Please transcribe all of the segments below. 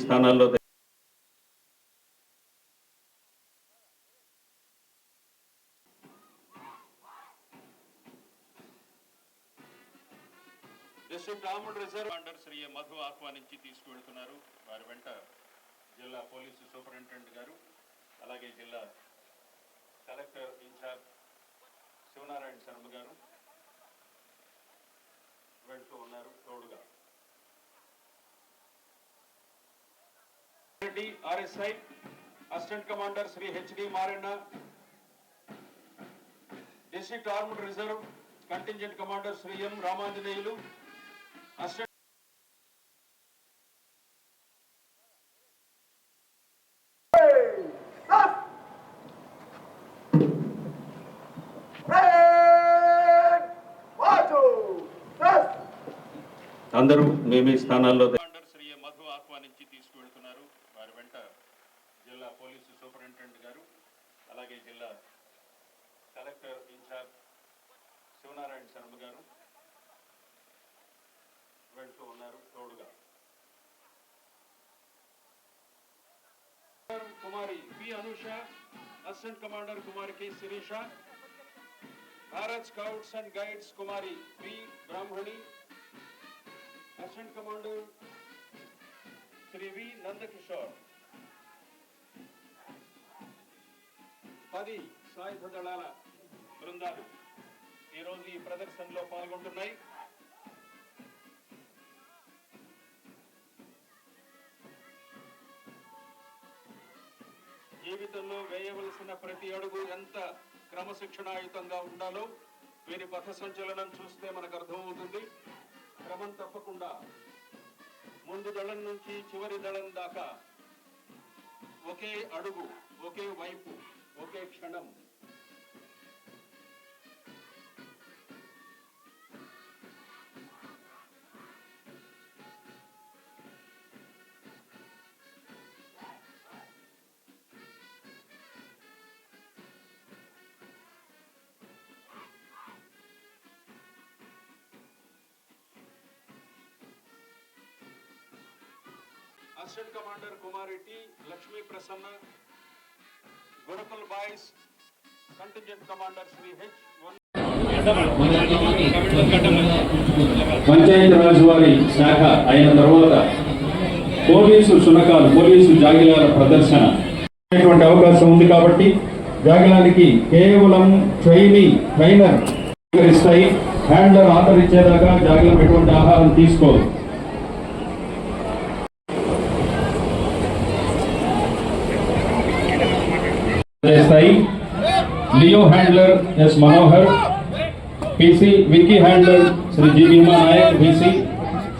స్థానాల్లో district armed reserve commander Shri Madhu ఆహ్వానించి తీసుకువెళ్తున్నారు. వారి వెంట జిల్లా పోలీసు సూపరింటెండెంట్ గారు, అలాగే జిల్లా కలెక్టర్ ఇన్ఛార్జ్ శివనారాయణ శర్మ గారు వెళ్తూ ఉన్నారు. తోడుగా RSI assistant commander Shri HD Maranna, district armed reserve contingent commander Shri M Ramanjaneyulu, assistant అందరూ మీ స్థానాల్లో శ్రీ మధు ఆహ్వానించి తీసుకువెళ్తున్నారు. వారి వెంట జిల్లా పోలీసు సూపరింటెండెంట్ గారు, అలాగే జిల్లా కలెక్టర్ ఇన్ఛార్జ్ శివనారాయణ శర్మ గారు వెళ్తూ ఉన్నారు. తోడుగా Kumari P Anusha, assistant commander Kumari K Sirisha, Bharat scouts and guides Kumari P Brahmani, assistant commander Shri V Nandakishore, 10 సాయుధ దళాల బృందాలు ఈరోజు ఈ ప్రదర్శనలో పాల్గొంటున్నాయి. జీవితంలో వేయవలసిన ప్రతి అడుగు ఎంత క్రమశిక్షణాయుతంగా ఉండాలో వీరి పథ సంచలనం చూస్తే మనకు అర్థమవుతుంది. క్రమం తప్పకుండా ముందు దళం నుంచి చివరి దళం దాకా ఒకే అడుగు, ఒకే వైపు, ఒకే క్షణం. Assistant commander Kumari T Lakshmi Prasanna, Gurukul boys contingent commander Shri H. Panchayati Raj వారి శాఖ అయిన తర్వాత పోలీసు శునకాలు, పోలీసు జాగిలాల ప్రదర్శన అవకాశం ఉంది కాబట్టి జాగిలానికి కేవలం ట్రైనర్ ఇస్తాయి. హ్యాండ్లర్ ఆర్డర్ ఇచ్చేదాకా జాగిలం ఎటువంటి ఆహారం తీసుకోదు. लियो हैंडलर एस मनोहर, पीसी विकी हैंडलर श्री जी Bhima Nayak BC,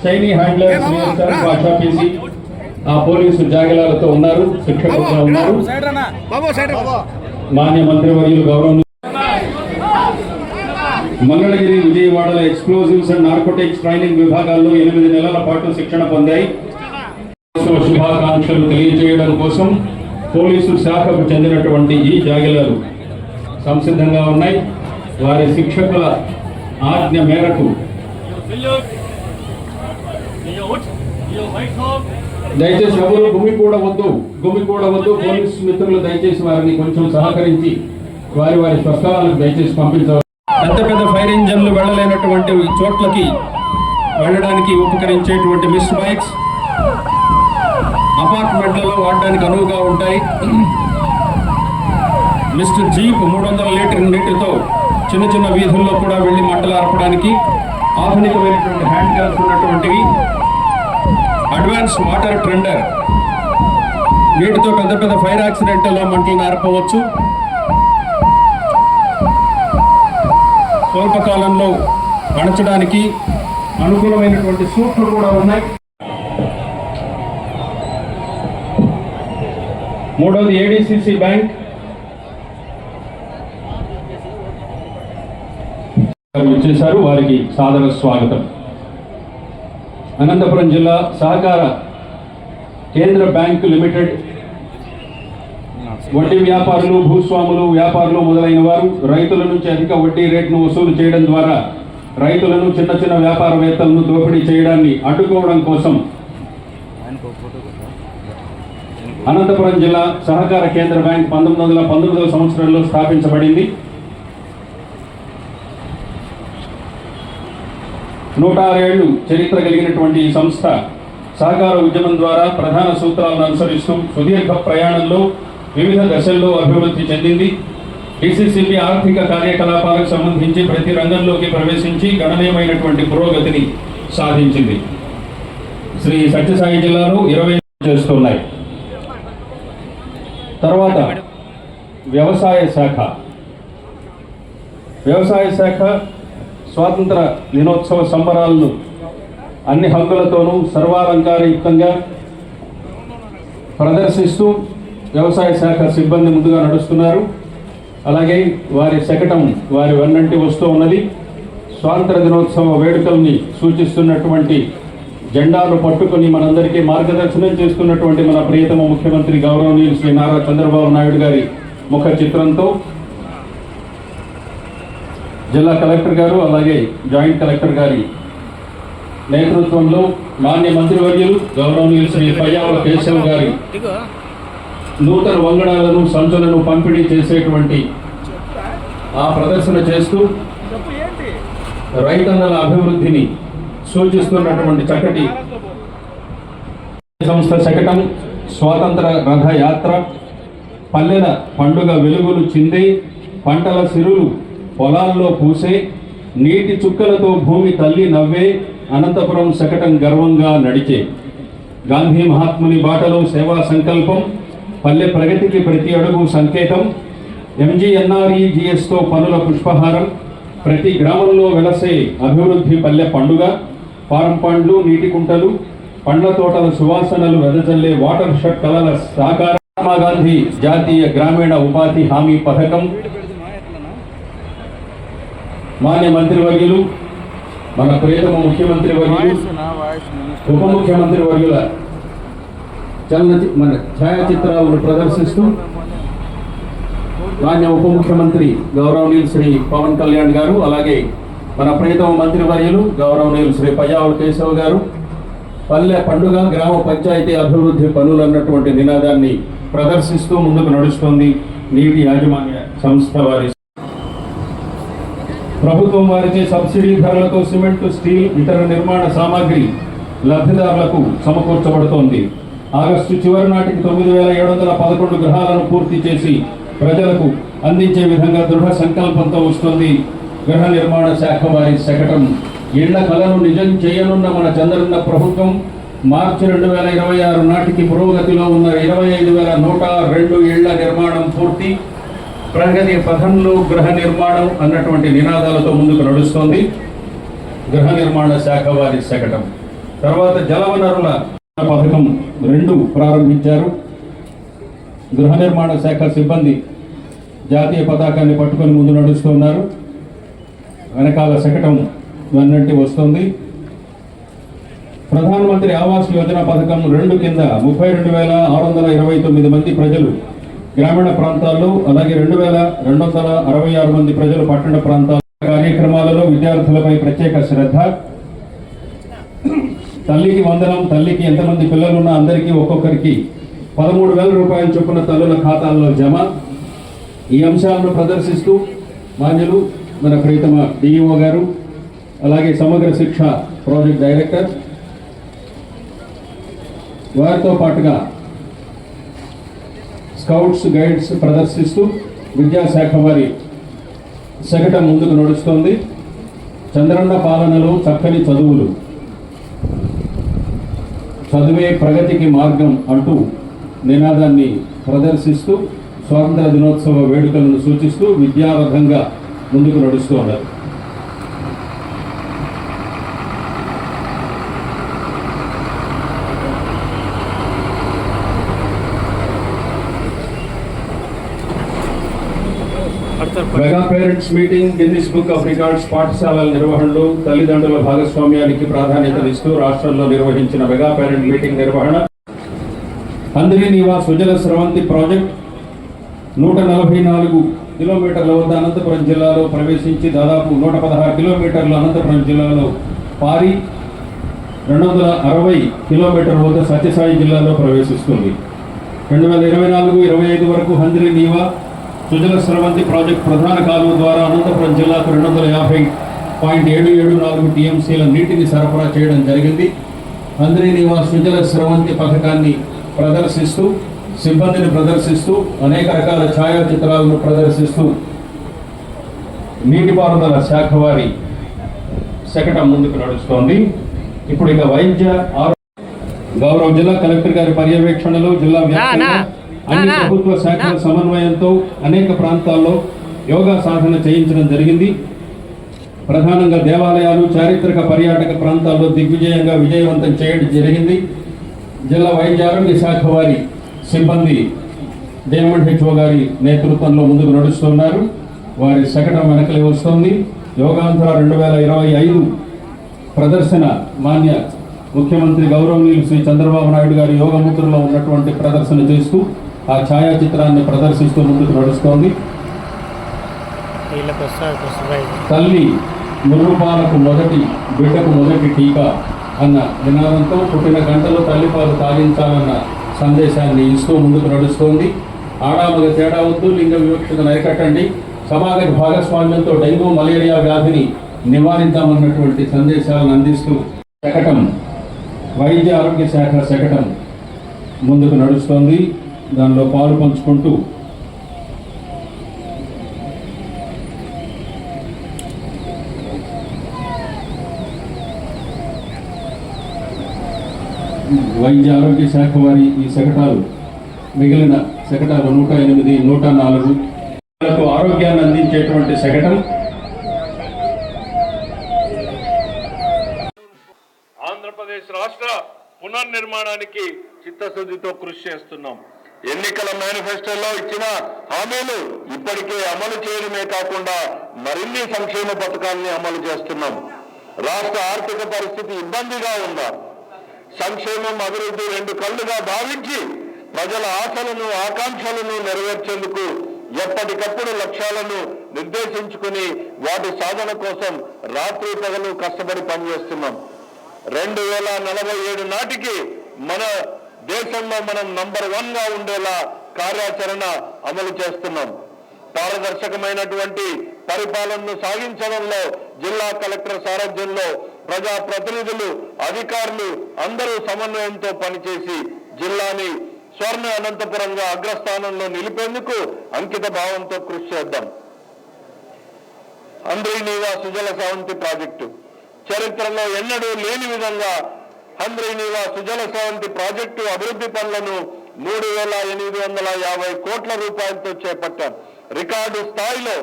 Saini handler Shri S भाषा पीसी आ పోలీసు జాగిలాలతో ఉన్నారు, శిక్షకులుగా ఉన్నారు. మాన్య మంత్రివర్యులు గౌరవం మంగళగిరి, విజయవాడలో ఎక్స్ప్లోజివ్స్ అండ్ నార్కోటిక్స్ ట్రైనింగ్ విభాగాల్లో 8 నెలల పాటు శిక్షణ పొందాయి. శుభాకాంక్షలు తెలియజేయడం కోసం పోలీసు శాఖకు చెందినటువంటి ఈ జాగిలాలు సంసిద్ధంగా ఉన్నాయి. వారి శిక్షకుల ఆజ్ఞ మేరకు దయచేసి ఎవరు గుమికూడవద్దు. పోలీసు మిత్రులు దయచేసి వారిని కొంచెం సహకరించి వారి స్వస్థలాలకు దయచేసి పంపించవచ్చు. పెద్ద ఫైర్ ఇంజన్లు వెళ్ళలేనటువంటి చోట్లకి వెళ్ళడానికి ఉపకరించేటువంటి మిస్ బైక్స్ అపార్ట్మెంట్లలో వాడడానికి అనువుగా ఉంటాయి. మిస్టర్ జీప్ 300 లీటర్ నీటితో చిన్న వీధుల్లో కూడా వెళ్లి మంటలు ఆర్పడానికి ఆధునికమైనటువంటి హ్యాండ్ గన్స్ ఉన్నటువంటివి. అడ్వాన్స్ వాటర్ ట్రెండర్, వీటితో పెద్ద ఫైర్ యాక్సిడెంట్లో మంటలను ఆర్పవచ్చు. స్వల్పకాలంలో అణచడానికి అనుకూలమైనటువంటి సూట్లు కూడా ఉన్నాయి. మూడవది ఏడీసీసీ బ్యాంక్. వచ్చేశారు, వారికి సాదర స్వాగతం. అనంతపురం జిల్లా సహకార కేంద్ర బ్యాంకు లిమిటెడ్ వడ్డీ వ్యాపారులు, భూస్వాములు, వ్యాపారులు మొదలైన వారు రైతుల నుంచి అధిక వడ్డీ రేటును వసూలు చేయడం ద్వారా రైతులను, చిన్న వ్యాపారవేత్తలను దోపిడీ చేయడాన్ని అడ్డుకోవడం కోసం అనంతపురం జిల్లా సహకార కేంద్ర బ్యాంక్ 1919వ సంవత్సరంలో స్థాపించబడింది. 106 ఏళ్లు చరిత్ర కలిగినటువంటి ఈ సంస్థ సహకార ఉద్యమం ద్వారా ప్రధాన సూత్రాలను అనుసరిస్తూ సుదీర్ఘ ప్రయాణంలో వివిధ దశల్లో అభివృద్ధి చెందింది. డిసిసిబి ఆర్థిక కార్యకలాపాలకు సంబంధించి ప్రతి రంగంలోకి ప్రవేశించి గణనీయమైనటువంటి పురోగతిని సాధించింది. శ్రీ సత్యసాయి జిల్లాలో 20 చేస్తున్నాయి. తర్వాత వ్యవసాయ శాఖ స్వాతంత్ర దినోత్సవ సంబరాలను అన్ని హంగులతోనూ సర్వాలంకారయుక్తంగా ప్రదర్శిస్తూ వ్యవసాయ శాఖ సిబ్బంది ముందుగా నడుస్తున్నారు. అలాగే వారి శకటం వారి వెన్నంటి వస్తూ ఉన్నది. స్వాతంత్ర దినోత్సవ వేడుకల్ని సూచిస్తున్నటువంటి జెండాలు పట్టుకుని మనందరికీ మార్గదర్శనం చేస్తున్నటువంటి మన ప్రియతమ ముఖ్యమంత్రి గౌరవనీయులు శ్రీ నారా చంద్రబాబు నాయుడు గారి ముఖ చిత్రంతో జిల్లా కలెక్టర్ గారు అలాగే జాయింట్ కలెక్టర్ గారి నేతృత్వంలో మాన్య మంత్రివర్యులు గౌరవనీయులు శ్రీ పయ్యావుల కేశవ్ గారి నూతన వంగడాలను సంచులను పంపిణీ చేసేటువంటి ఆ ప్రదర్శన చేస్తూ రైతన్నల అభివృద్ధిని సూచిస్తున్నటువంటి చక్కటి సంస్థ శకటం స్వాతంత్ర రథయాత్ర పల్లెల పండుగ వెలుగులు చిందే పంటల సిరులు పొలాల్లో పూసే నీటి చుక్కలతో భూమి తల్లి నవ్వే అనంతపురం శకటం గర్వంగా నడిచే గాంధీ మహాత్ముని బాటలో సేవా సంకల్పం పల్లె ప్రగతికి ప్రతి అడుగు సంకేతం MGNREGSతో పనుల పుష్పహారం ప్రతి గ్రామంలో వెలసే అభివృద్ధి పల్లె పండుగ పారం పండ్లు నీటి కుంటలు పండ్ల తోటల సువాసనలు వెదజల్లే వాటర్ షట్ కళల సాకార మహాత్మా గాంధీ జాతీయ గ్రామీణ ఉపాధి హామీ పథకం మాన్య మంత్రివర్యులు మన ప్రియతమ ముఖ్యమంత్రి వర్యులు ఉప ముఖ్యమంత్రి వర్యుల మన ఛాయాచిత్రాలను ప్రదర్శిస్తూ మాన్య ఉప ముఖ్యమంత్రి గౌరవనీయులు శ్రీ పవన్ కళ్యాణ్ గారు అలాగే మన ప్రియతమ మంత్రివర్యులు గౌరవనీయులు శ్రీ పయ్యావుల కేశవ్ గారు పల్లె పండుగ గ్రామ పంచాయతీ అభివృద్ధి పనులు అన్నటువంటి నినాదాన్ని ప్రదర్శిస్తూ ముందుకు నడుస్తోంది నీటి యాజమాన్య సంస్థ వారి. ప్రభుత్వం వారిచే సబ్సిడీ ధరలతో సిమెంట్ స్టీల్ ఇతర నిర్మాణ సామాగ్రి లబ్ధిదారులకు సమకూర్చబడుతోంది. ఆగస్టు చివరి నాటికి 9,711 గృహాలను పూర్తి చేసి ప్రజలకు అందించే విధంగా దృఢ సంకల్పంతో వస్తుంది గృహ నిర్మాణ శాఖ వారి శకటం. ఇళ్ల కలను నిజం చేయనున్న మన చంద్రన్న ప్రభుత్వం మార్చి 2026 నాటికి పురోగతిలో ఉన్న 25,102 ఇళ్ల నిర్మాణం పూర్తి ప్రగతి పథంలో గృహ నిర్మాణం అన్నటువంటి నినాదాలతో ముందుకు నడుస్తోంది గృహ నిర్మాణ శాఖ వారి శకటం. తర్వాత జలవనరుల పథకం 2 ప్రారంభించారు. గృహ నిర్మాణ శాఖ సిబ్బంది జాతీయ పతాకాన్ని పట్టుకొని ముందు నడుస్తున్నారు. వెనకాల శకటం వెన్నంటి వస్తుంది. ప్రధానమంత్రి ఆవాస్ యోజన పథకం 2 కింద 32,629 మంది ప్రజలు గ్రామీణ ప్రాంతాల్లో అలాగే 2,266 మంది ప్రజలు పట్టణ ప్రాంతాల కార్యక్రమాలలో విద్యార్థులపై ప్రత్యేక శ్రద్ధ. తల్లికి వందనం, తల్లికి ఎంతమంది పిల్లలున్నా అందరికీ ఒక్కొక్కరికి 13,000 రూపాయలు చొప్పున తల్లుల ఖాతాల్లో జమ. ఈ అంశాలను ప్రదర్శిస్తూ మాన్యులు మన ప్రియతమ డిఈఓ గారు అలాగే సమగ్ర శిక్ష ప్రాజెక్ట్ డైరెక్టర్ వారితో పాటుగా స్కౌట్స్ గైడ్స్ ప్రదర్శిస్తూ విద్యాశాఖ వారి శకటం ముందుకు నడుస్తోంది. చంద్రన్న పాలనలో చక్కని చదువులు, చదువే ప్రగతికి మార్గం అంటూ నినాదాన్ని ప్రదర్శిస్తూ స్వాతంత్ర దినోత్సవ వేడుకలను సూచిస్తూ విద్యారథంగా ముందుకు నడుస్తూ ఉన్నారు. Mega parents meeting Guinness book of records పాఠశాలల నిర్వహణలో తల్లిదండ్రుల భాగస్వామ్యానికి ప్రాధాన్యతనిస్తూ రాష్ట్రంలో నిర్వహించిన మెగా పేరెంట్ మీటింగ్ నిర్వహణ. అందరి నివాస్ సుజల స్రవంతి ప్రాజెక్ట్ 144 కిలోమీటర్ల వద్ద అనంతపురం జిల్లాలో ప్రవేశించి దాదాపు 116 కిలోమీటర్లు అనంతపురం జిల్లాలో పారి 260 కిలోమీటర్ల వద్ద సత్యసాయి జిల్లాలో ప్రవేశిస్తుంది. 2024-25 వరకు హంద్రీ నీవా సుజల స్రవంతి ప్రాజెక్టు ప్రధాన కాలువ ద్వారా అనంతపురం జిల్లాకు 250.774 టీఎంసీల నీటిని సరఫరా చేయడం జరిగింది. హంద్రీ నీవా సుజల స్రవంతి పథకాన్ని ప్రదర్శిస్తూ, సిబ్బందిని ప్రదర్శిస్తూ, అనేక రకాల ఛాయాచిత్రాలను ప్రదర్శిస్తూ నీటిపారుదల శాఖ వారి శకటం ముందుకు నడుస్తోంది. ఇప్పుడు ఇక వైద్య గౌరవ జిల్లా కలెక్టర్ గారి పర్యవేక్షణలో జిల్లా వ్యాప్తంగా అన్ని ప్రభుత్వ శాఖల సమన్వయంతో అనేక ప్రాంతాల్లో యోగా సాధన చేయించడం జరిగింది. ప్రధానంగా దేవాలయాలు, చారిత్రక పర్యాటక ప్రాంతాల్లో దిగ్విజయంగా విజయవంతం చేయడం జరిగింది. జిల్లా వైద్య ఆరోగ్య శాఖ వారి సిబ్బంది DMHO గారి నేతృత్వంలో ముందుకు నడుస్తున్నారు. వారి శకటం వెనకలే వస్తోంది. యోగాంధ్ర 2025 ప్రదర్శన మాన్య ముఖ్యమంత్రి గౌరవనీయులు శ్రీ చంద్రబాబు నాయుడు గారి యోగముద్రలో ఉన్నటువంటి ప్రదర్శన చేస్తూ ఆ ఛాయాచిత్రాన్ని ప్రదర్శిస్తూ ముందుకు నడుస్తోంది. తల్లి ముర్రుపాలకు మొదటి, బిడ్డకు మొదటి టీకా అన్న నినాదంతో పుట్టిన గంటలో తల్లిపాలు తాగించాలన్న సందేశాన్ని ఇస్తూ ముందుకు నడుస్తోంది. ఆడామగ తేడా వద్దు, లింగ వివక్షతను అరికట్టండి, సమాజ భాగస్వామ్యంతో డెంగ్యూ, మలేరియా వ్యాధిని నివారిద్దామన్నటువంటి సందేశాలను అందిస్తూ శకటం, వైద్య ఆరోగ్య శాఖ శకటం ముందుకు నడుస్తోంది. దానిలో పాలు పంచుకుంటూ వైద్య ఆరోగ్య శాఖ వారి ఈ శకటాలు మిగిలిన శకటాలు 108, 104 ఆరోగ్యాన్ని అందించేటువంటి శకటం. ఆంధ్రప్రదేశ్ రాష్ట్ర పునర్నిర్మాణానికి చిత్తశుద్ధితో కృషి చేస్తున్నాం. ఎన్నికల మేనిఫెస్టోలో ఇచ్చిన హామీలు ఇప్పటికే అమలు చేయడమే కాకుండా మరిన్ని సంక్షేమ పథకాల్ని అమలు చేస్తున్నాం. రాష్ట్ర ఆర్థిక పరిస్థితి ఇబ్బందిగా ఉందా? సంక్షేమం, అభివృద్ధి రెండు కళ్ళుగా భావించి ప్రజల ఆశలను, ఆకాంక్షలను నెరవేర్చేందుకు ఎప్పటికప్పుడు లక్ష్యాలను నిర్దేశించుకుని వాటి సాధన కోసం రాత్రి పగలు కష్టపడి పనిచేస్తున్నాం. 2047 నాటికి మన దేశంలో మనం నంబర్ 1 గా ఉండేలా కార్యాచరణ అమలు చేస్తున్నాం. పారదర్శకమైనటువంటి పరిపాలనను సాగించడంలో జిల్లా కలెక్టర్ సారథ్యంలో ప్రజాప్రతినిధులు, అధికారులు అందరూ సమన్వయంతో పనిచేసి జిల్లాని స్వర్ణ అనంతపురంగా అగ్రస్థానంలో నిలిపేందుకు అంకిత భావంతో కృషి చేద్దాం. హంద్రీ నీవా సుజల స్రవంతి ప్రాజెక్టు చరిత్రలో ఎన్నడూ లేని విధంగా హంద్రీ నీవా సుజల స్రవంతి ప్రాజెక్టు అభివృద్ధి పనులను 3,850 కోట్ల రూపాయలతో చేపట్టాం. రికార్డు స్థాయిలో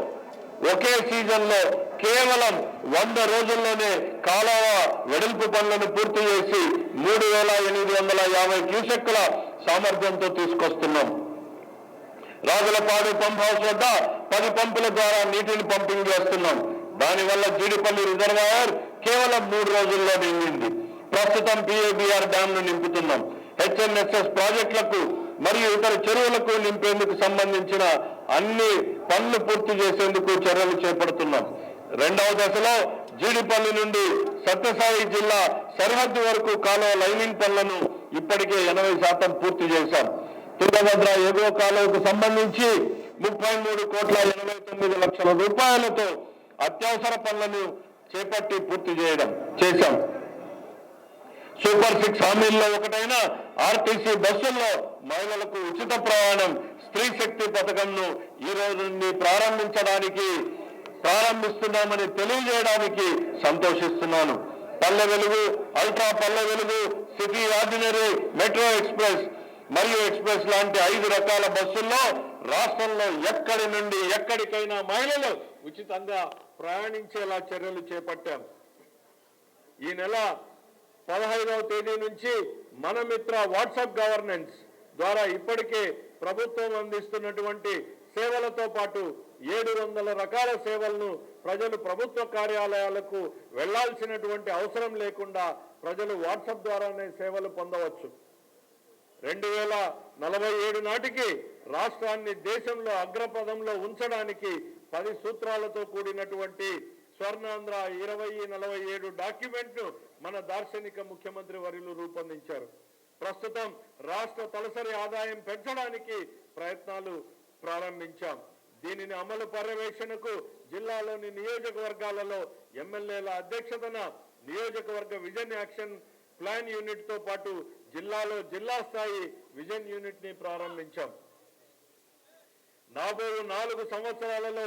ఒకే సీజన్ లో కేవలం 100 రోజుల్లోనే కాలువ వెడల్పు పనులను పూర్తి చేసి 3,850 క్యూసెక్కుల సామర్థ్యంతో తీసుకొస్తున్నాం. రాజులపాడు పంప్ హౌస్ వద్ద 10 పంపుల ద్వారా నీటిని పంపింగ్ చేస్తున్నాం. దానివల్ల జీడిపల్లి రిజర్వాయర్ కేవలం 3 రోజుల్లో నిండింది. ప్రస్తుతం PABR డ్యామ్ ను నింపుతున్నాం. HNSS ప్రాజెక్టులకు మరియు ఇతర చెరువులకు నింపేందుకు సంబంధించిన అన్ని పనులు పూర్తి చేసేందుకు చర్యలు చేపడుతున్నాం. 2వ దశలో జీడిపల్లి నుండి సత్యసాయి జిల్లా సరిహద్దు వరకు కాలువ లైనింగ్ పనులను ఇప్పటికే 80% పూర్తి చేశాం. తుంగభద్ర ఎగువ కాలువకు సంబంధించి 33,89 లక్షల రూపాయలతో అత్యవసర పనులను చేపట్టి పూర్తి చేశాం. సూపర్ 6 హామీల్లో ఒకటైన RTC బస్సుల్లో మహిళలకు ఉచిత ప్రయాణం, స్త్రీ శక్తి పథకంను ఈ రోజు నుండి ప్రారంభిస్తున్నామని తెలియజేయడానికి సంతోషిస్తున్నాను. Palle Velugu, ultra Palle Velugu, city ordinary, metro express మరియు ఎక్స్ప్రెస్ లాంటి 5 రకాల బస్సుల్లో రాష్ట్రంలో ఎక్కడి నుండి ఎక్కడికైనా మహిళలు ఉచితంగా ప్రయాణించేలా చర్యలు చేపట్టాం. ఈ నెల 15వ తేదీ నుంచి మన మిత్ర వాట్సాప్ గవర్నెన్స్ ద్వారా ఇప్పటికే ప్రభుత్వం అందిస్తున్నటువంటి సేవలతో పాటు 700 రకాల సేవలను ప్రజలు ప్రభుత్వ కార్యాలయాలకు వెళ్లాల్సినటువంటి అవసరం లేకుండా ప్రజలు వాట్సాప్ ద్వారానే సేవలు పొందవచ్చు. 2047 నాటికి రాష్ట్రాన్ని దేశంలో అగ్రపథంలో ఉంచడానికి 10 సూత్రాలతో కూడినటువంటి స్వర్ణాంధ్ర 2047 డాక్యుమెంట్ ను మన దార్శనిక ముఖ్యమంత్రి వర్యులు రూపొందించారు. ప్రస్తుతం రాష్ట్ర తలసరి ఆదాయం పెంచడానికి ప్రయత్నాలు ప్రారంభించాం. దీనిని అమలు పర్యవేక్షణకు జిల్లాలోని నియోజకవర్గాలలో ఎమ్మెల్యేల అధ్యక్షతన నియోజకవర్గ విజన్ యాక్షన్ ప్లాన్ యూనిట్ తో పాటు జిల్లాలో జిల్లా స్థాయి విజన్ యూనిట్ ని ప్రారంభించాం. రాబోయే 4 సంవత్సరాలలో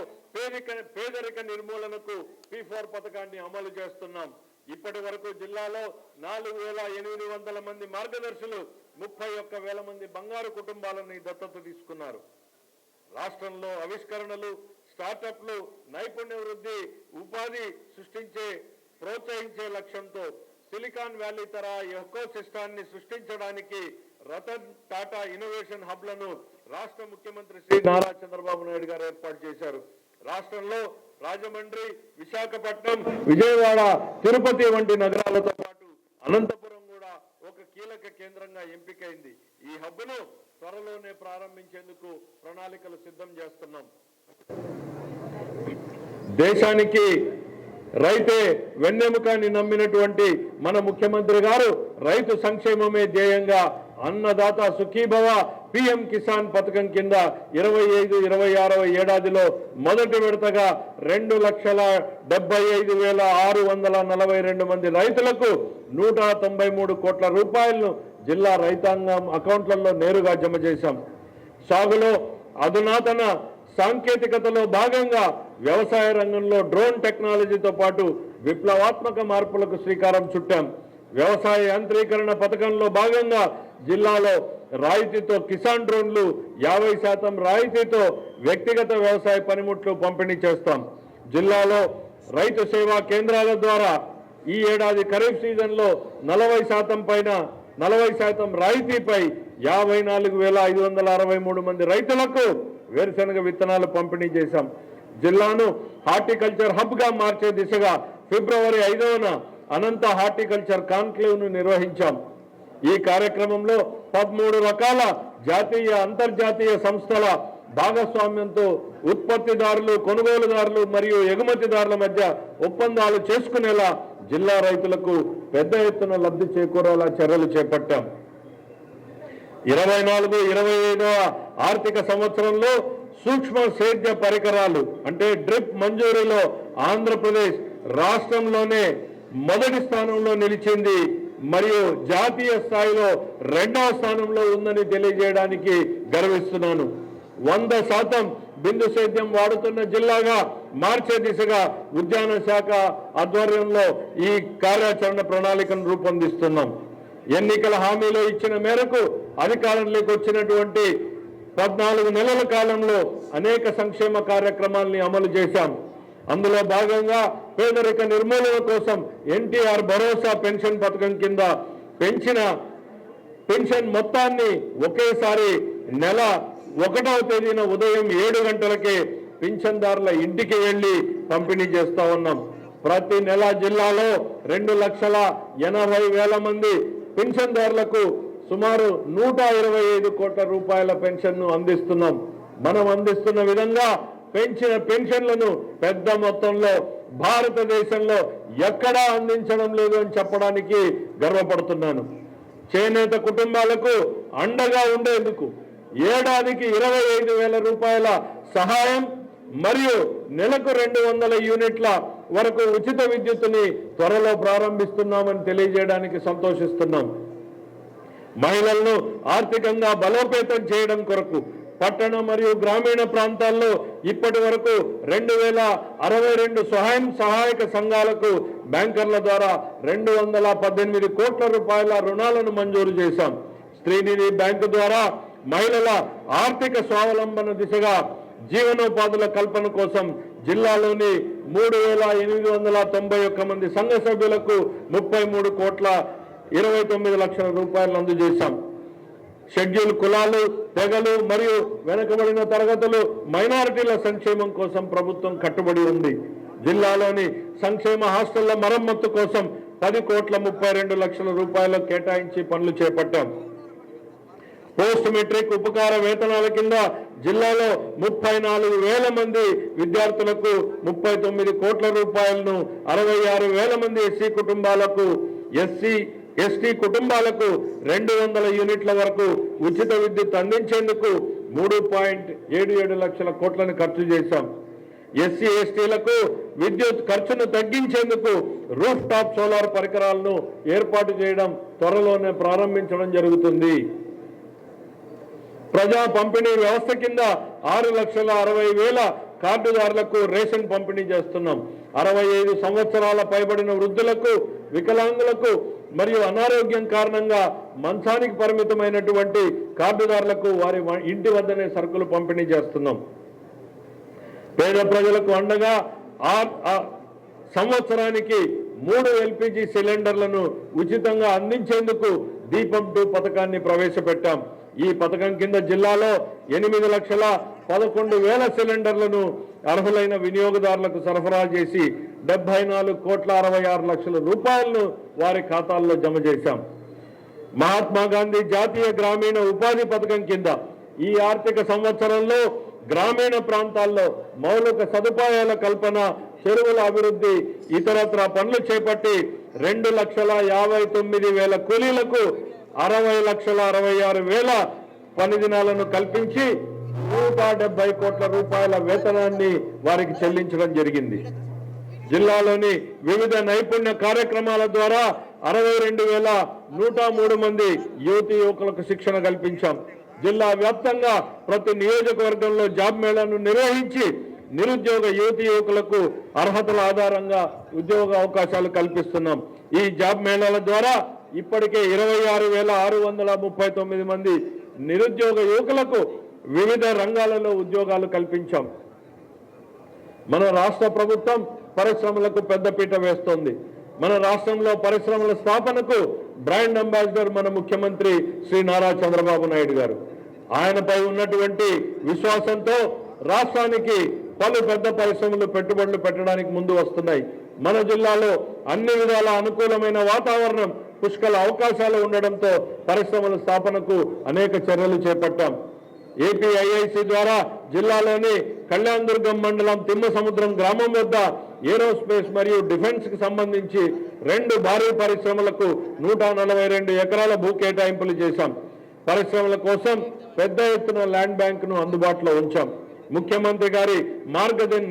పేదరిక నిర్మూలనకు P4 పథకాన్ని అమలు చేస్తున్నాం. ఇప్పటి వరకు జిల్లాలో 4,800 మంది మార్గదర్శులు 31,000 మంది బంగారు కుటుంబాలను దత్తత తీసుకున్నారు. రాష్ట్రంలో ఆవిష్కరణలు, స్టార్టప్లు, నైపుణ్య వృద్ధి, ఉపాధి ప్రోత్సహించే లక్ష్యంతో సిలికాన్ వ్యాలీ తరహా ఎకో సిస్టాన్ని సృష్టించడానికి రతన్ టాటా ఇన్నోవేషన్ హబ్లను రాష్ట్ర ముఖ్యమంత్రి శ్రీ నారా చంద్రబాబు నాయుడు గారు ఏర్పాటు చేశారు. రాష్ట్రంలో రాజమండ్రి, విశాఖపట్నం, విజయవాడ, తిరుపతి వంటి నగరాలతో పాటు అనంతపురం కూడా ఒక కీలక కేంద్రంగా ఎంపికైంది. ఈ హబ్ను త్వరలోనే ప్రారంభించేందుకు ప్రణాళికలు సిద్ధం చేస్తున్నాం. దేశానికి రైతే వెన్నెముకని నమ్మినటువంటి మన ముఖ్యమంత్రి గారు రైతు సంక్షేమమే ధ్యేయంగా అన్నదాత సుఖీభవ పిఎం కిసాన్ పథకం కింద 25-26 ఏడాదిలో మొదటి విడతగా 2,75,642 మంది రైతులకు 193 కోట్ల రూపాయలను జిల్లా రైతాంగం అకౌంట్లలో నేరుగా జమ చేశాం. సాగులో అధునాతన సాంకేతికతలో భాగంగా వ్యవసాయ రంగంలో డ్రోన్ టెక్నాలజీతో పాటు విప్లవాత్మక మార్పులకు శ్రీకారం చుట్టాం. వ్యవసాయ యాంత్రీకరణ పథకంలో భాగంగా జిల్లాలో రాయితీతో కిసాన్ డ్రోన్లు 50% రాయితీతో వ్యక్తిగత వ్యవసాయ పనిముట్లు పంపిణీ చేస్తాం. జిల్లాలో రైతు సేవా కేంద్రాల ద్వారా ఈ ఏడాది ఖరీఫ్ సీజన్లో 40% పైన 40% రాయితీపై 54,563 మంది రైతులకు వేరుశనగ విత్తనాలు పంపిణీ చేశాం. జిల్లాను హార్టికల్చర్ హబ్ గా మార్చే దిశగా ఫిబ్రవరి 5న అనంత హార్టికల్చర్ కాన్క్లేవ్ ను నిర్వహించాం. ఈ కార్యక్రమంలో 13 రకాల జాతీయ, అంతర్జాతీయ సంస్థల భాగస్వామ్యంతో ఉత్పత్తిదారులు, కొనుగోలుదారులు మరియు ఎగుమతిదారుల మధ్య ఒప్పందాలు చేసుకునేలా జిల్లా రైతులకు పెద్ద ఎత్తున లబ్ధి చేకూరేలా చర్యలు చేపట్టాం. 24-25వ ఆర్థిక సంవత్సరంలో సూక్ష్మ సేద్య పరికరాలు అంటే డ్రిప్ మంజూరీలో ఆంధ్రప్రదేశ్ రాష్ట్రంలోనే మొదటి స్థానంలో నిలిచింది మరియు జాతీయ స్థాయిలో 2వ స్థానంలో ఉందని తెలియజేయడానికి గర్విస్తున్నాను. 100% బిందు సేద్యం వాడుతున్న జిల్లాగా మార్చే దిశగా ఉద్యాన శాఖ ఆధ్వర్యంలో ఈ కార్యాచరణ ప్రణాళికను రూపొందిస్తున్నాం. ఎన్నికల హామీలో ఇచ్చిన మేరకు అధికారంలోకి వచ్చినటువంటి 14 నెలల కాలంలో అనేక సంక్షేమ కార్యక్రమాల్ని అమలు చేశాం. అందులో భాగంగా పేదరిక నిర్మూలన కోసం ఎన్టీఆర్ భరోసా పెన్షన్ పథకం కింద పెన్షన్ మొత్తాన్ని ఒకేసారి నెల 1వ తేదీన ఉదయం 7 గంటలకే పింఛన్దారుల ఇంటికి వెళ్లి పంపిణీ చేస్తా ఉన్నాం. ప్రతి నెల జిల్లాలో 2,80,000 మంది పింఛన్దారులకు సుమారు 125 కోట్ల రూపాయల పెన్షన్ను అందిస్తున్నాం. మనం అందిస్తున్న విధంగా పెంచిన పెన్షన్లను పెద్ద మొత్తంలో భారతదేశంలో ఎక్కడా అందించడం లేదు అని చెప్పడానికి గర్వపడుతున్నాను. చేనేత కుటుంబాలకు అండగా ఉండేందుకు ఏడాదికి 25,000 రూపాయల సహాయం మరియు నెలకు 200 యూనిట్ల వరకు ఉచిత విద్యుత్తుని త్వరలో ప్రారంభిస్తున్నామని తెలియజేయడానికి సంతోషిస్తున్నాం. మహిళలను ఆర్థికంగా బలోపేతం చేయడం కొరకు పట్టణ మరియు గ్రామీణ ప్రాంతాల్లో ఇప్పటి వరకు 2,062 స్వయం సహాయక సంఘాలకు బ్యాంకర్ల ద్వారా 218 కోట్ల రూపాయల రుణాలను మంజూరు చేశాం. శ్రీనిధి బ్యాంకు ద్వారా మహిళల ఆర్థిక స్వావలంబన దిశగా జీవనోపాధుల కల్పన కోసం జిల్లాలోని 3,891 మంది సంఘ సభ్యులకు 33 కోట్ల 29 లక్షల రూపాయలు అందజేశాం. షెడ్యూల్ కులాలు, తెగలు మరియు వెనుకబడిన తరగతులు, మైనారిటీల సంక్షేమం కోసం ప్రభుత్వం కట్టుబడి ఉంది. జిల్లాలోని సంక్షేమ హాస్టళ్ల మరమ్మత్తు కోసం 10 కోట్ల 32 లక్షల రూపాయలు కేటాయించి పనులు చేపట్టాం. పోస్ట్ మెట్రిక్ ఉపకార వేతనాల కింద జిల్లాలో 34,000 మంది విద్యార్థులకు 39 కోట్ల రూపాయలను, 66,000 మంది ఎస్సీ కుటుంబాలకు ఎస్టీ కుటుంబాలకు 200 యూనిట్ల వరకు ఉచిత విద్యుత్ అందించేందుకు 3.77 లక్షల కోట్లను ఖర్చు చేశాం. ఎస్సీ ఎస్టీలకు విద్యుత్ ఖర్చును తగ్గించేందుకు రూఫ్ టాప్ సోలార్ పరికరాలను ఏర్పాటు చేయడం త్వరలోనే ప్రారంభించడం జరుగుతుంది. ప్రజా పంపిణీ వ్యవస్థ కింద 6,60,000 కార్డుదారులకు రేషన్ పంపిణీ చేస్తున్నాం. 65 సంవత్సరాల పైబడిన వృద్ధులకు, వికలాంగులకు మరియు అనారోగ్యం కారణంగా మంచానికి పరిమితమైనటువంటి కార్డుదారులకు వారి ఇంటి వద్దనే సరుకులు పంపిణీ చేస్తున్నాం. పేద ప్రజలకు అండగా సంవత్సరానికి 3 LPG సిలిండర్లను ఉచితంగా అందించేందుకు దీపం 2 పథకాన్ని ప్రవేశపెట్టాం. ఈ పథకం కింద జిల్లాలో 8,11,000 సిలిండర్లను అర్హులైన వినియోగదారులకు సరఫరా చేసి 74,66 రూపాయలను వారి ఖాతాల్లో జమ చేశాం. మహాత్మా గాంధీ జాతీయ గ్రామీణ ఉపాధి పథకం కింద ఈ ఆర్థిక సంవత్సరంలో గ్రామీణ ప్రాంతాల్లో మౌలిక సదుపాయాల కల్పన, చెరువుల అభివృద్ధి, ఇతరత్ర పనులు చేపట్టి 2,59,000 కూలీలకు 60,66,000 పని దినాలను కల్పించి 170 కోట్ల రూపాయల వేతనాన్ని వారికి చెల్లించడం జరిగింది. జిల్లాలోని వివిధ నైపుణ్య కార్యక్రమాల ద్వారా 62,103 మంది యువకులకు శిక్షణ కల్పించాం. జిల్లా వ్యాప్తంగా ప్రతి నియోజకవర్గంలో జాబ్ మేళాను నిర్వహించి నిరుద్యోగ యువకులకు అర్హతల ఆధారంగా ఉద్యోగ అవకాశాలు కల్పిస్తున్నాం. ఈ జాబ్ మేళాల ద్వారా ఇప్పటికే 26,639 మంది నిరుద్యోగ యువకులకు వివిధ రంగాలలో ఉద్యోగాలు కల్పించాం. మన రాష్ట్ర ప్రభుత్వం పరిశ్రమలకు పెద్దపీట వేస్తోంది. మన రాష్ట్రంలో పరిశ్రమల స్థాపనకు బ్రాండ్ అంబాసిడర్ మన ముఖ్యమంత్రి శ్రీ నారా చంద్రబాబు నాయుడు గారు. ఆయనపై ఉన్నటువంటి విశ్వాసంతో రాష్ట్రానికి పలు పెద్ద పరిశ్రమలు పెట్టుబడులు పెట్టడానికి ముందు వస్తున్నాయి. మన జిల్లాలో అన్ని విధాల అనుకూలమైన వాతావరణం, పుష్కల అవకాశాలు ఉండడంతో పరిశ్రమల స్థాపనకు అనేక చర్యలు చేపట్టాం. APIIC ద్వారా జిల్లాలోని కళ్యాణదుర్గం మండలం తిమ్మసముద్రం గ్రామం వద్ద ఏరోస్పేస్ మరియు డిఫెన్స్ కి సంబంధించి 2 భారీ పరిశ్రమలకు 142 ఎకరాల భూ కేటాయింపులు చేశాం. పరిశ్రమల కోసం పెద్ద ఎత్తున ల్యాండ్ బ్యాంకును అందుబాటులో ఉంచాం. ముఖ్యమంత్రి గారి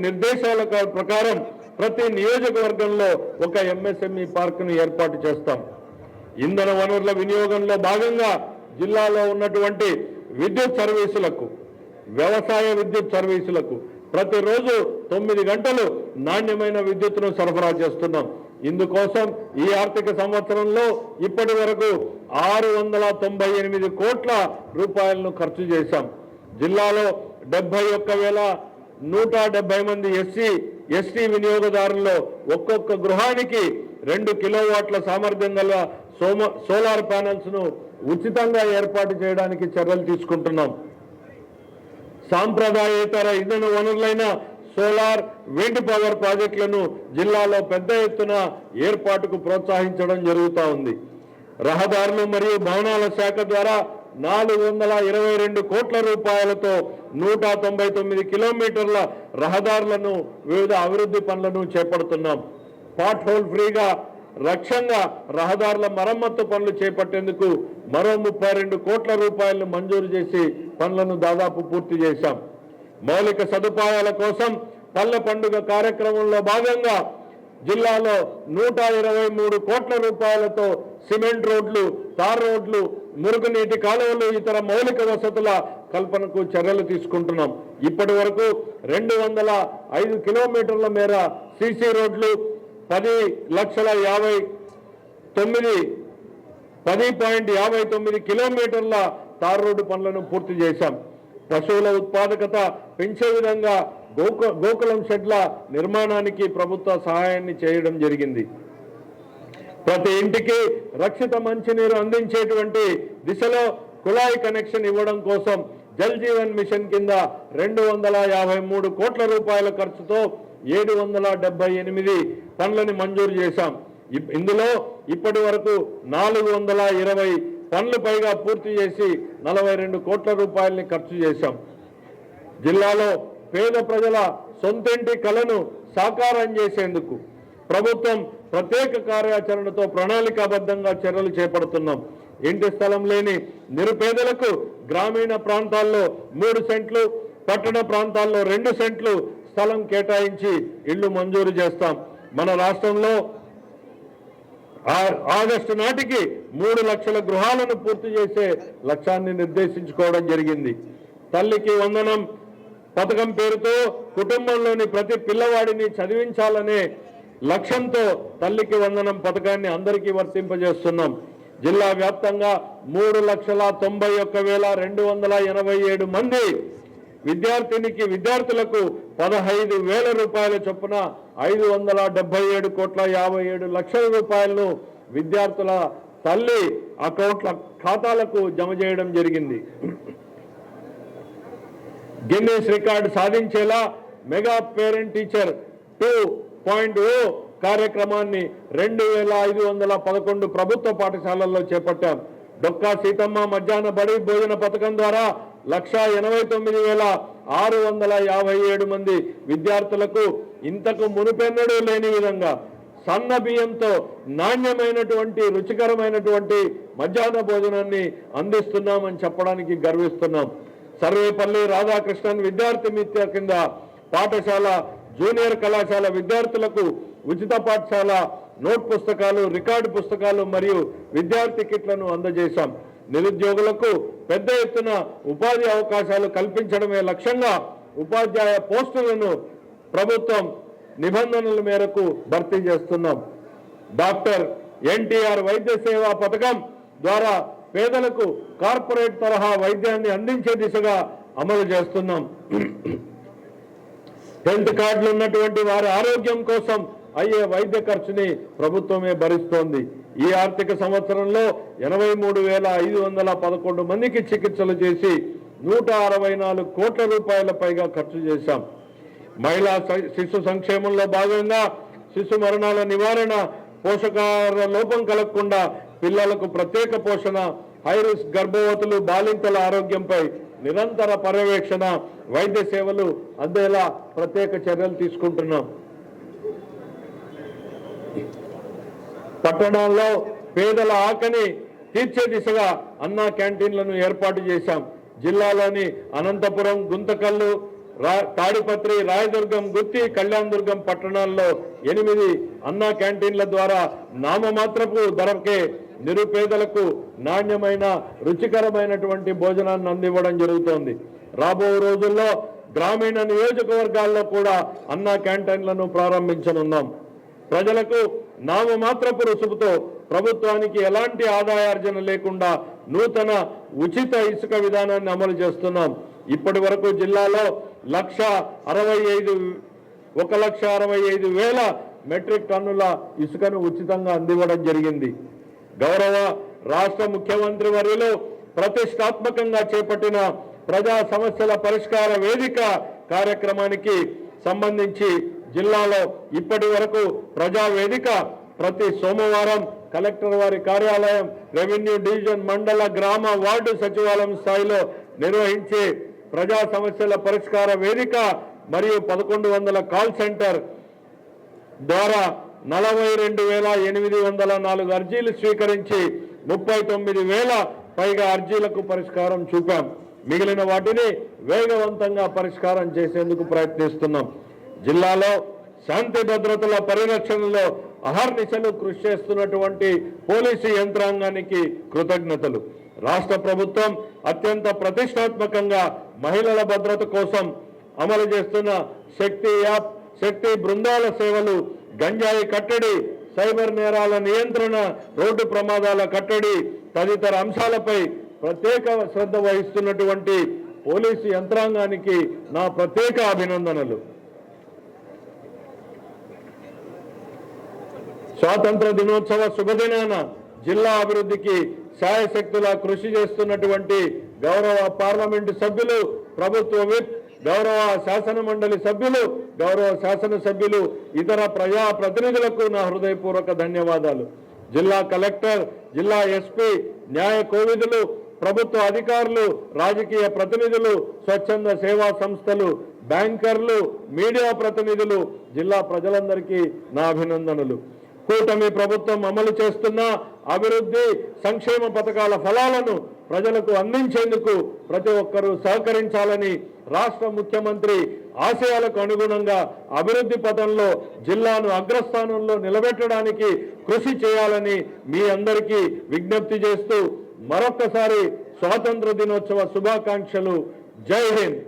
నిర్దేశాల ప్రకారం ప్రతి నియోజకవర్గంలో ఒక MSME పార్కును ఏర్పాటు చేస్తాం. ఇంధన వనరుల వినియోగంలో భాగంగా జిల్లాలో ఉన్నటువంటి విద్యుత్ సర్వీసులకు, వ్యవసాయ విద్యుత్ సర్వీసులకు ప్రతిరోజు 9 గంటలు నాణ్యమైన విద్యుత్తును సరఫరా చేస్తున్నాం. ఇందుకోసం ఈ ఆర్థిక సంవత్సరంలో ఇప్పటి వరకు 698 కోట్ల రూపాయలను ఖర్చు చేశాం. జిల్లాలో 71,170 మంది SC/ST వినియోగదారుల్లో ఒక్కొక్క గృహానికి 2 కిలోవాట్ల సామర్థ్యం గల సోలార్ ప్యానెల్స్ ను ఉచితంగా ఏర్పాటు చేయడానికి చర్యలు తీసుకుంటున్నాం. సాంప్రదాయేతర ఇంధన వనరులైన సోలార్, విండ్ పవర్ ప్రాజెక్టులను జిల్లాలో పెద్ద ఎత్తున ఏర్పాటుకు ప్రోత్సహించడం జరుగుతూ ఉంది. రహదారులు మరియు భవనాల శాఖ ద్వారా 422 కోట్ల రూపాయలతో 199 కిలోమీటర్ల రహదారులను, వివిధ అభివృద్ధి పనులను చేపడుతున్నాం. పాట్ హోల్ ఫ్రీగా లక్ష్యంగా రహదారుల మరమ్మత్తు పనులు చేపట్టేందుకు మరో 32 కోట్ల రూపాయలను మంజూరు చేసి పనులను దాదాపు పూర్తి చేశాం. మౌలిక సదుపాయాల కోసం పల్లె పండుగ కార్యక్రమంలో భాగంగా జిల్లాలో 123 కోట్ల రూపాయలతో సిమెంట్ రోడ్లు, తార్ రోడ్లు, మురుగునీటి కాలువలు, ఇతర మౌలిక వసతుల కల్పనకు చర్యలు తీసుకుంటున్నాం. ఇప్పటి వరకు 205 కిలోమీటర్ల మేర CC రోడ్లు, 10.59 కిలోమీటర్ల తార్ రోడ్డు పనులను పూర్తి చేశాం. పశువుల ఉత్పాదకత పెంచే విధంగా గోకులం షెడ్ల నిర్మాణానికి ప్రభుత్వ సహాయాన్ని చేయడం జరిగింది. ప్రతి ఇంటికి రక్షిత మంచినీరు అందించేటువంటి దిశలో కుళాయి కనెక్షన్ ఇవ్వడం కోసం జల్ జీవన్ మిషన్ కింద 253 కోట్ల రూపాయల ఖర్చుతో 778 పనులను మంజూరు చేశాం. ఇందులో ఇప్పటి వరకు 420 పనులు పైగా పూర్తి చేసి 42 కోట్ల రూపాయలని ఖర్చు చేశాం. జిల్లాలో పేద ప్రజల సొంతింటి కలను సాకారం చేసేందుకు ప్రభుత్వం ప్రత్యేక కార్యాచరణతో ప్రణాళికాబద్ధంగా చర్యలు చేపడుతున్నాం. ఇంటి స్థలం లేని నిరుపేదలకు గ్రామీణ ప్రాంతాల్లో 3 సెంట్లు, పట్టణ ప్రాంతాల్లో 2 సెంట్లు స్థలం కేటాయించి ఇళ్లు మంజూరు చేస్తాం. మన రాష్ట్రంలో ఆగస్టు నాటికి 3 లక్షల గృహాలను పూర్తి చేసే లక్ష్యాన్ని నిర్దేశించుకోవడం జరిగింది. తల్లికి వందనం పథకం పేరుతో కుటుంబంలోని ప్రతి పిల్లవాడిని చదివించాలనే లక్ష్యంతో తల్లికి వందనం పథకాన్ని అందరికీ వర్తింపజేస్తున్నాం. జిల్లా వ్యాప్తంగా 3,91,287 మంది విద్యార్థులకు 15,000 రూపాయల చొప్పున 577,57,00,000 రూపాయలను విద్యార్థుల తల్లి అకౌంట్ల ఖాతాలకు జమ చేయడం జరిగింది. గిన్నీస్ రికార్డు సాధించేలా మెగా పేరెంట్ టీచర్ 2.0 కార్యక్రమాన్ని 2,511 ప్రభుత్వ పాఠశాలల్లో చేపట్టాం. డొక్కా సీతమ్మ మధ్యాహ్న బడి భోజన పథకం ద్వారా 1,89,657 మంది విద్యార్థులకు ఇంతకు మునుపెన్నడూ లేని విధంగా సన్న బియ్యంతో నాణ్యమైనటువంటి రుచికరమైనటువంటి మధ్యాహ్న భోజనాన్ని అందిస్తున్నామని చెప్పడానికి గర్విస్తున్నాం. సర్వేపల్లి రాధాకృష్ణన్ విద్యార్థి మిత్ర కింద పాఠశాల, జూనియర్ కళాశాల విద్యార్థులకు ఉచిత పాఠశాల నోట్ పుస్తకాలు, రికార్డు పుస్తకాలు మరియు విద్యార్థి కిట్లను అందజేశాం. నిరుద్యోగులకు పెద్ద ఎత్తున ఉపాధి అవకాశాలు కల్పించడమే లక్ష్యంగా ఉపాధ్యాయ పోస్టులను ప్రభుత్వం నిబంధనల మేరకు భర్తీ చేస్తున్నాం. డాక్టర్ ఎన్టీఆర్ వైద్య సేవా పథకం ద్వారా పేదలకు కార్పొరేట్ తరహా వైద్యాన్ని అందించే దిశగా అమలు చేస్తున్నాం. హెల్త్ కార్డులు ఉన్నటువంటి వారి ఆరోగ్యం కోసం అయ్యే వైద్య ఖర్చుని ప్రభుత్వమే భరిస్తోంది. ఈ ఆర్థిక సంవత్సరంలో 83,511 మందికి చికిత్సలు చేసి 164 కోట్ల రూపాయల పైగా ఖర్చు చేశాం. మహిళా శిశు సంక్షేమంలో భాగంగా శిశు మరణాల నివారణ, పోషకాహార లోపం కలగకుండా పిల్లలకు ప్రత్యేక పోషణ, హైరిస్క్ గర్భవతులు, బాలింతల ఆరోగ్యంపై నిరంతర పర్యవేక్షణ, వైద్య సేవలు అందేలా ప్రత్యేక చర్యలు తీసుకుంటున్నాం. పట్టణాల్లో పేదల ఆకని తీర్చే దిశగా అన్నా క్యాంటీన్లను ఏర్పాటు చేశాం. జిల్లాలోని అనంతపురం, గుంతకల్లు, తాడిపత్రి, రాయదుర్గం, గుత్తి, కళ్యాణదుర్గం పట్టణాల్లో 8 అన్నా క్యాంటీన్ల ద్వారా నామమాత్రపు ధరకే నిరుపేదలకు నాణ్యమైన రుచికరమైనటువంటి భోజనాన్ని అందివ్వడం జరుగుతోంది. రాబో రోజుల్లో గ్రామీణ నియోజకవర్గాల్లో కూడా అన్నా క్యాంటీన్లను ప్రారంభించనున్నాం. ప్రజలకు నామమాత్రపు రుసుముతో ప్రభుత్వానికి ఎలాంటి ఆదాయార్జన లేకుండా నూతన ఉచిత ఇసుక విధానాన్ని అమలు చేస్తున్నాం. ఇప్పటి వరకు జిల్లాలో 1,65,000 మెట్రిక్ టన్నుల ఇసుకను ఉచితంగా అందివ్వడం జరిగింది. గౌరవ రాష్ట్ర ముఖ్యమంత్రి వర్యులు ప్రతిష్టాత్మకంగా చేపట్టిన ప్రజా సమస్యల పరిష్కార వేదిక కార్యక్రమానికి సంబంధించి జిల్లాలో ఇప్పటి వరకు ప్రజా వేదిక ప్రతి సోమవారం కలెక్టర్ వారి కార్యాలయం, రెవెన్యూ డివిజన్, మండల, గ్రామ, వార్డు సచివాలయం స్థాయిలో నిర్వహించే ప్రజా సమస్యల పరిష్కార వేదిక మరియు 1100 కాల్ సెంటర్ ద్వారా 42,804 అర్జీలు స్వీకరించి 39,000 పైగా అర్జీలకు పరిష్కారం చూపాం. మిగిలిన వాటిని వేగవంతంగా పరిష్కారం చేసేందుకు ప్రయత్నిస్తున్నాం. జిల్లాలో శాంతి భద్రతల పరిరక్షణలో అహర్నిశలు కృషి చేస్తున్నటువంటి పోలీసు యంత్రాంగానికి కృతజ్ఞతలు. రాష్ట్ర ప్రభుత్వం అత్యంత ప్రతిష్టాత్మకంగా మహిళల భద్రత కోసం అమలు చేస్తున్న శక్తి యాప్, శక్తి బృందాల సేవలు, గంజాయి కట్టడి, సైబర్ నేరాల నియంత్రణ, రోడ్డు ప్రమాదాల కట్టడి తదితర అంశాలపై ప్రత్యేక శ్రద్ధ వహిస్తున్నటువంటి పోలీసు యంత్రాంగానికి నా ప్రత్యేక అభినందనలు. స్వాతంత్ర దినోత్సవ శుభదినాన జిల్లా అభివృద్ధికి శాయశక్తులా కృషి చేస్తున్నటువంటి గౌరవ పార్లమెంటు సభ్యులు, ప్రభుత్వ విప్, గౌరవ శాసన మండలి సభ్యులు, గౌరవ శాసనసభ్యులు, ఇతర ప్రజా ప్రతినిధులకు నా హృదయపూర్వక ధన్యవాదాలు. జిల్లా కలెక్టర్, జిల్లా ఎస్పీ, న్యాయ కోవిదులు, ప్రభుత్వ అధికారులు, రాజకీయ ప్రతినిధులు, స్వచ్ఛంద సేవా సంస్థలు, బ్యాంకర్లు, మీడియా ప్రతినిధులు, జిల్లా ప్రజలందరికీ నా అభినందనలు. కూటమి ప్రభుత్వం అమలు చేస్తున్న అభివృద్ధి సంక్షేమ పథకాల ఫలాలను ప్రజలకు అందించేందుకు ప్రతి ఒక్కరూ సహకరించాలని రాష్ట్ర ముఖ్యమంత్రి ఆశయాలకు అనుగుణంగా అభివృద్ధి పథంలో జిల్లాను అగ్రస్థానంలో నిలబెట్టడానికి కృషి చేయాలని మీ అందరికీ విజ్ఞప్తి చేస్తూ మరొక్కసారి స్వాతంత్ర దినోత్సవ శుభాకాంక్షలు. జై హింద్.